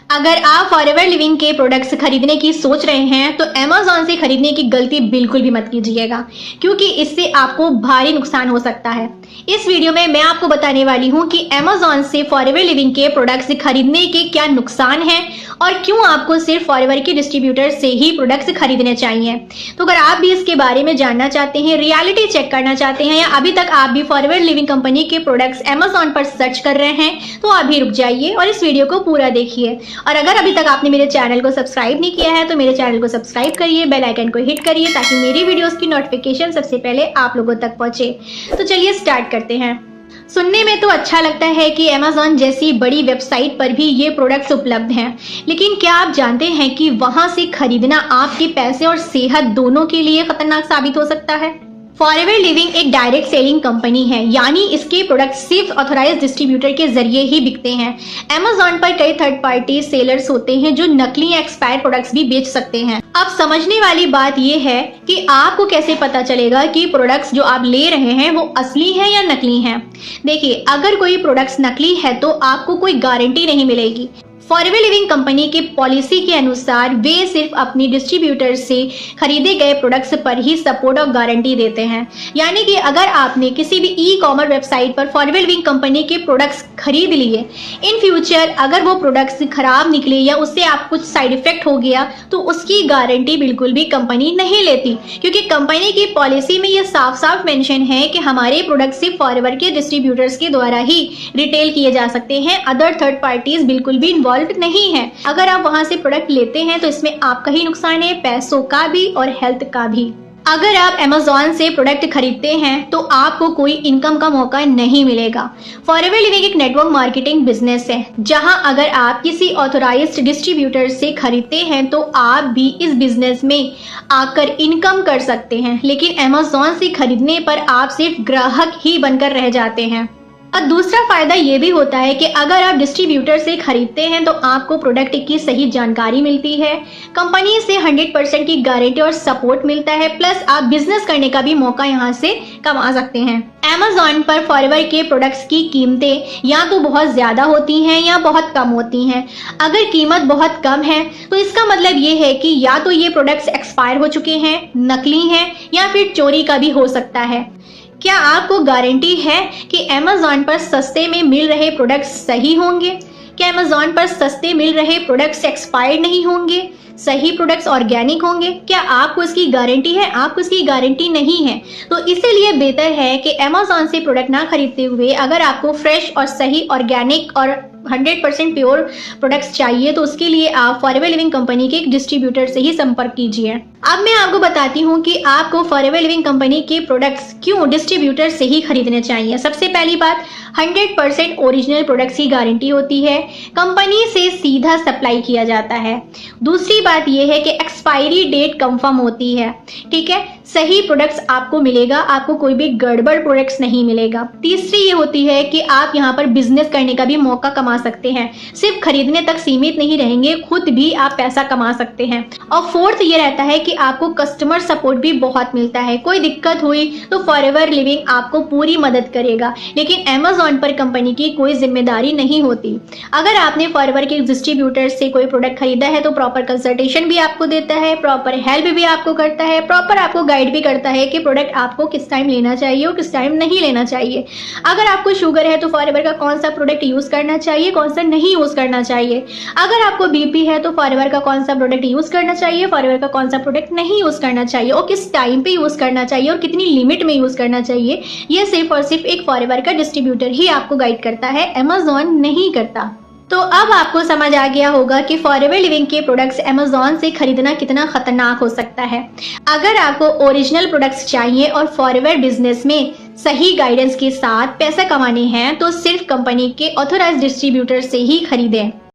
अगर आप forever living के प्रोडक्ट्स खरीदने की सोच रहे हैं तो Amazon से खरीदने की गलती बिल्कुल भी मत कीजिएगा, क्योंकि इससे आपको भारी नुकसान हो सकता है। इस वीडियो में मैं आपको बताने वाली हूं कि Amazon से फॉरएवर लिविंग के प्रोडक्ट्स खरीदने के क्या नुकसान हैं और क्यों आपको सिर्फ फॉरएवर के डिस्ट्रीब्यूटर से ही प्रोडक्ट्स खरीदने चाहिए। तो अगर आप भी इसके बारे में जानना चाहते हैं, रियलिटी चेक करना चाहते हैं, या अभी तक आप भी फॉरएवर लिविंग कंपनी के प्रोडक्ट्स Amazon पर सर्च कर रहे हैं, तो अभी रुक जाइए और इस वीडियो को पूरा देखिए। और अगर अभी तक आपने मेरे चैनल को सब्सक्राइब नहीं किया है तो मेरे चैनल को सब्सक्राइब करिए, बेल आइकन को हिट करिए ताकि मेरी वीडियोस की नोटिफिकेशन सबसे पहले आप लोगों तक पहुंचे। तो चलिए स्टार्ट करते हैं। सुनने में तो अच्छा लगता है कि Amazon जैसी बड़ी वेबसाइट पर भी ये प्रोडक्ट्स उपलब्ध हैं, लेकिन क्या आप जानते हैं कि वहां से खरीदना आपके पैसे और सेहत दोनों के लिए खतरनाक साबित हो सकता है। फॉरएवर लिविंग एक डायरेक्ट सेलिंग कंपनी है, यानी इसके प्रोडक्ट सिर्फ ऑथराइज्ड डिस्ट्रीब्यूटर के जरिए ही बिकते हैं। Amazon पर कई थर्ड पार्टी सेलर्स होते हैं जो नकली या एक्सपायर प्रोडक्ट्स भी बेच सकते हैं। अब समझने वाली बात यह है कि आपको कैसे पता चलेगा कि प्रोडक्ट्स जो आप ले रहे हैं वो असली हैं या नकली हैं। देखिए, अगर कोई प्रोडक्ट्स नकली है तो आपको कोई गारंटी नहीं मिलेगी। फॉरएवर लिविंग कंपनी की पॉलिसी के अनुसार वे सिर्फ अपनी डिस्ट्रीब्यूटर से खरीदे गए प्रोडक्ट्स पर ही सपोर्ट और गारंटी देते हैं। यानी कि अगर आपने किसी भी ई-कॉमर्स वेबसाइट पर फॉरएवर लिविंग कंपनी के प्रोडक्ट्स खरीद लिए, इन फ्यूचर अगर वो प्रोडक्ट्स खराब निकले या उससे आप कुछ साइड इफेक्ट हो गया तो उसकी गारंटी बिल्कुल भी कंपनी नहीं लेती, क्योंकि कंपनी की पॉलिसी में ये साफ साफ मेंशन है कि हमारे प्रोडक्ट सिर्फ फॉरएवर के डिस्ट्रीब्यूटर्स के द्वारा ही रिटेल किए जा सकते हैं। अदर थर्ड पार्टीज बिल्कुल भी इन्वॉल्व नहीं है। अगर आप वहां से प्रोडक्ट लेते हैं तो इसमें आपका ही नुकसान है, पैसों का भी और हेल्थ का भी। अगर आप Amazon से प्रोडक्ट खरीदते हैं तो आपको कोई इनकम का मौका नहीं मिलेगा। फॉरएवर लिविंग एक नेटवर्क मार्केटिंग बिजनेस है, जहां अगर आप किसी ऑथराइज्ड डिस्ट्रीब्यूटर से खरीदते हैं तो आप भी इस बिजनेस में आकर इनकम कर सकते हैं, लेकिन Amazon से खरीदने पर आप सिर्फ ग्राहक ही बनकर रह जाते हैं। और दूसरा फायदा ये भी होता है कि अगर आप डिस्ट्रीब्यूटर से खरीदते हैं तो आपको प्रोडक्ट की सही जानकारी मिलती है, कंपनी से 100% की गारंटी और सपोर्ट मिलता है, प्लस आप बिजनेस करने का भी मौका यहाँ से कमा सकते हैं। Amazon पर फॉरएवर के प्रोडक्ट्स की कीमतें या तो बहुत ज्यादा होती हैं या बहुत कम होती हैं। अगर कीमत बहुत कम है तो इसका मतलब ये है कि या तो ये प्रोडक्ट्स एक्सपायर हो चुके हैं, नकली हैं, या फिर चोरी का भी हो सकता है। क्या आपको गारंटी है कि Amazon पर सस्ते में मिल रहे प्रोडक्ट्स सही होंगे? क्या Amazon पर सस्ते मिल रहे प्रोडक्ट्स एक्सपायर्ड नहीं होंगे? सही प्रोडक्ट्स ऑर्गेनिक होंगे? क्या आपको इसकी गारंटी है? आपको इसकी गारंटी नहीं है, तो इसीलिए बेहतर है कि Amazon से प्रोडक्ट ना खरीदते हुए अगर आपको फ्रेश और सही ऑर्गेनिक और 100% प्योर प्रोडक्ट्स चाहिए तो उसके लिए आप फॉरएवर लिविंग कंपनी के एक डिस्ट्रीब्यूटर से ही संपर्क कीजिए। अब मैं आपको बताती हूँ कि आपको फॉरएवर लिविंग कंपनी के प्रोडक्ट्स क्यों डिस्ट्रीब्यूटर से ही खरीदने चाहिए। सबसे पहली बात, 100% ओरिजिनल प्रोडक्ट्स की गारंटी होती है, कंपनी से सीधा सप्लाई किया जाता है। दूसरी बात यह है कि एक्सपायरी डेट कंफर्म होती है, ठीक है, सही प्रोडक्ट्स आपको मिलेगा, आपको कोई भी गड़बड़ प्रोडक्ट्स नहीं मिलेगा। तीसरी ये होती है कि आप यहाँ पर बिजनेस करने का भी मौका कमा सकते हैं, सिर्फ खरीदने तक सीमित नहीं रहेंगे, खुद भी आप पैसा कमा सकते हैं। और फोर्थ ये रहता है कि आपको कस्टमर सपोर्ट भी बहुत मिलता है, कोई दिक्कत हुई तो फॉरएवर लिविंग आपको पूरी मदद करेगा, लेकिन Amazon पर कंपनी की कोई जिम्मेदारी नहीं होती। अगर आपने फॉरएवर के डिस्ट्रीब्यूटर से कोई प्रोडक्ट खरीदा है तो प्रॉपर कंसल्टेशन भी आपको देता है, प्रॉपर हेल्प भी आपको करता है, प्रॉपर आपको गाइड भी करता है कि प्रोडक्ट आपको किस टाइम लेना चाहिए और किस टाइम नहीं लेना चाहिए। अगर आपको शुगर है तो फॉरएवर का कौन सा प्रोडक्ट यूज करना चाहिए, कौन सा नहीं यूज करना चाहिए। अगर आपको बीपी है तो फॉरएवर का कौन सा प्रोडक्ट यूज करना चाहिए, फॉरएवर का कौन सा प्रोडक्ट नहीं यूज करना चाहिए, और किस टाइम पे यूज करना चाहिए और कितनी लिमिट में यूज करना चाहिए, ये सिर्फ और सिर्फ एक फॉरएवर का डिस्ट्रीब्यूटर ही आपको गाइड करता है, Amazon नहीं करता। तो अब आपको समझ आ गया होगा कि फॉरएवर लिविंग के प्रोडक्ट्स Amazon से खरीदना कितना खतरनाक हो सकता है। अगर आपको ओरिजिनल प्रोडक्ट्स चाहिए और फॉरएवर बिजनेस में सही गाइडेंस के साथ पैसा कमाने हैं तो सिर्फ कंपनी के ऑथराइज्ड डिस्ट्रीब्यूटर से ही खरीदें।